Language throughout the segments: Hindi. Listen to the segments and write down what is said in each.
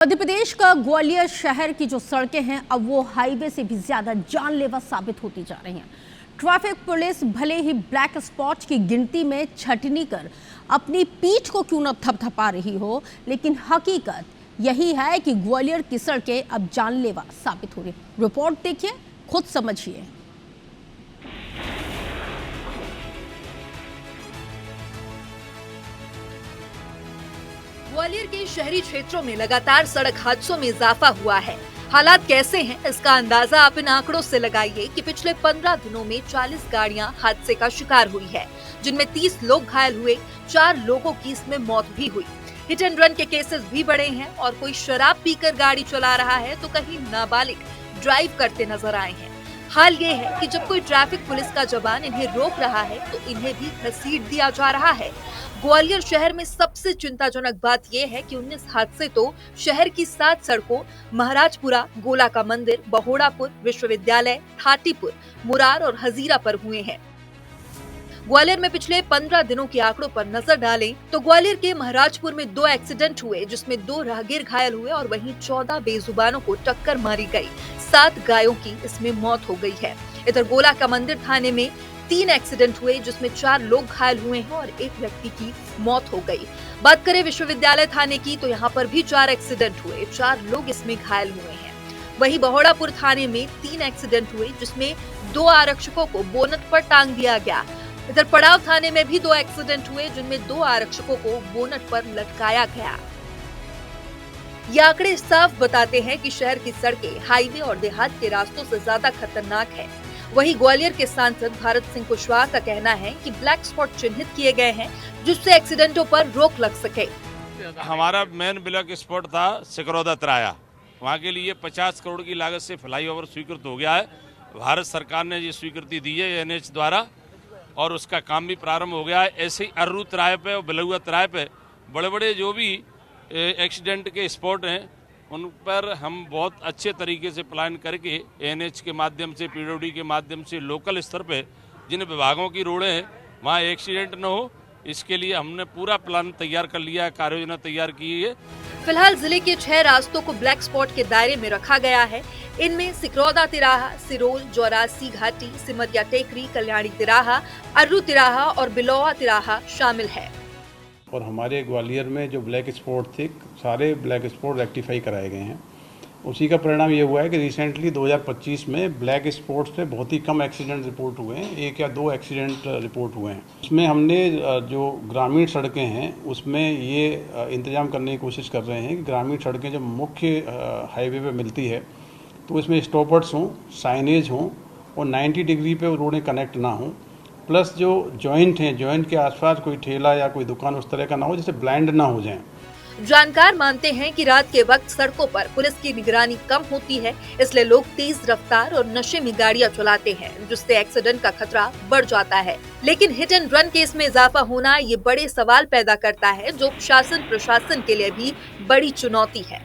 मध्य प्रदेश का ग्वालियर शहर की जो सड़कें हैं अब वो हाईवे से भी ज्यादा जानलेवा साबित होती जा रही हैं। ट्रैफिक पुलिस भले ही ब्लैक स्पॉट की गिनती में छटनी कर अपनी पीठ को क्यों न थपथपा रही हो, लेकिन हकीकत यही है कि ग्वालियर की सड़कें अब जानलेवा साबित हो रही। रिपोर्ट देखिए, खुद समझिए। ग्वालियर के शहरी क्षेत्रों में लगातार सड़क हादसों में इजाफा हुआ है। हालात कैसे हैं, इसका अंदाजा आप इन आंकड़ों से लगाइए कि पिछले 15 दिनों में 40 गाड़ियां हादसे का शिकार हुई है, जिनमें 30 लोग घायल हुए, 4 लोगों की इसमें मौत भी हुई। हिट एंड रन के केसेस भी बढ़े हैं और कोई शराब पीकर गाड़ी चला रहा है तो कहीं नाबालिग ड्राइव करते नजर आए हैं। हाल ये है कि जब कोई ट्रैफिक पुलिस का जवान इन्हें रोक रहा है तो इन्हें भी घसीट दिया जा रहा है। ग्वालियर शहर में सबसे चिंताजनक बात यह है कि 19 हादसे तो शहर की 7 सड़कों महाराजपुरा, गोला का मंदिर, बहोड़ापुर, विश्वविद्यालय, थाटीपुर, मुरार और हजीरा पर हुए हैं। ग्वालियर में पिछले 15 दिनों के आंकड़ों पर नजर डालें तो ग्वालियर के महाराजपुर में 2 एक्सीडेंट हुए, जिसमें 2 राहगीर घायल हुए और वहीं 14 बेजुबानों को टक्कर मारी गई। 7 गायों की इसमें मौत हो गई है। इधर गोला का मंदिर थाने में 3 एक्सीडेंट हुए, जिसमें 4 लोग घायल हुए हैं और 1 व्यक्ति की मौत हो गई। बात करें विश्वविद्यालय थाने की तो यहाँ पर भी 4 एक्सीडेंट हुए, 4 लोग इसमें घायल हुए हैं। वहीं बहोड़ापुर थाने में 3 एक्सीडेंट हुए, जिसमें 2 आरक्षकों को बोनट पर टांग दिया गया। इधर पड़ाव थाने में भी 2 एक्सीडेंट हुए, जिनमें 2 आरक्षकों को बोनट पर लटकाया गया। ये आंकड़े साफ बताते हैं कि शहर की सड़कें हाईवे और देहात के रास्तों से ज्यादा खतरनाक है। वहीं ग्वालियर के सांसद भारत सिंह कुशवाहा का कहना है कि ब्लैक स्पॉट चिन्हित किए गए हैं, जिससे एक्सीडेंटों पर रोक लग सके। हमारा मेन ब्लैक स्पॉट था सिकरौदा तिराया, वहाँ के लिए 50 करोड़ की लागत से फ्लाईओवर स्वीकृत हो गया है। भारत सरकार ने ये स्वीकृति दी है NH द्वारा और उसका काम भी प्रारंभ हो गया है। ऐसे ही अर्रू तिराए पे और बिलुआ तिराए पे बड़े बड़े जो भी एक्सीडेंट के स्पॉट हैं उन पर हम बहुत अच्छे तरीके से प्लान करके NH के माध्यम से, PWD के माध्यम से लोकल स्तर पे जिन विभागों की रोडें हैं वहाँ एक्सीडेंट न हो, इसके लिए हमने पूरा प्लान तैयार कर लिया है, कार्य योजना तैयार की है। फिलहाल जिले के 6 रास्तों को ब्लैक स्पॉट के दायरे में रखा गया है। इनमें सिकरौदा तिराहा, सिरोल, जौरासी घाटी, सिमरिया टेकरी, कल्याणी तिराहा, अर्रू तिराहा और बिलौआ तिराहा शामिल है। और हमारे ग्वालियर में जो ब्लैक स्पॉट थे, सारे ब्लैक स्पॉट रेक्टिफाई कराए गए हैं। उसी का परिणाम ये हुआ है कि रिसेंटली 2025 में ब्लैक स्पॉट्स पे बहुत ही कम एक्सीडेंट रिपोर्ट हुए हैं, 1 या 2 एक्सीडेंट रिपोर्ट हुए हैं। उसमें हमने जो ग्रामीण सड़कें हैं उसमें ये इंतजाम करने की कोशिश कर रहे हैं कि ग्रामीण सड़कें जो मुख्य हाईवे पे मिलती है तो इसमें स्टॉपर्स हों, साइनेज हों और 90 डिग्री पे रोडें कनेक्ट ना हों, प्लस जो जॉइंट हैं, जॉइंट के आसपास कोई ठेला या कोई दुकान उस तरह का ना हो जिससे ब्लाइंड ना हो जाए। जानकार मानते हैं कि रात के वक्त सड़कों पर पुलिस की निगरानी कम होती है, इसलिए लोग तेज रफ्तार और नशे में गाड़ियां चलाते हैं, जिससे एक्सीडेंट का खतरा बढ़ जाता है। लेकिन हिट एंड रन केस में इजाफा होना ये बड़े सवाल पैदा करता है, जो शासन प्रशासन के लिए भी बड़ी चुनौती है।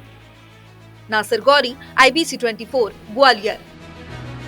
नासिर गौरी, IBC 24, ग्वालियर।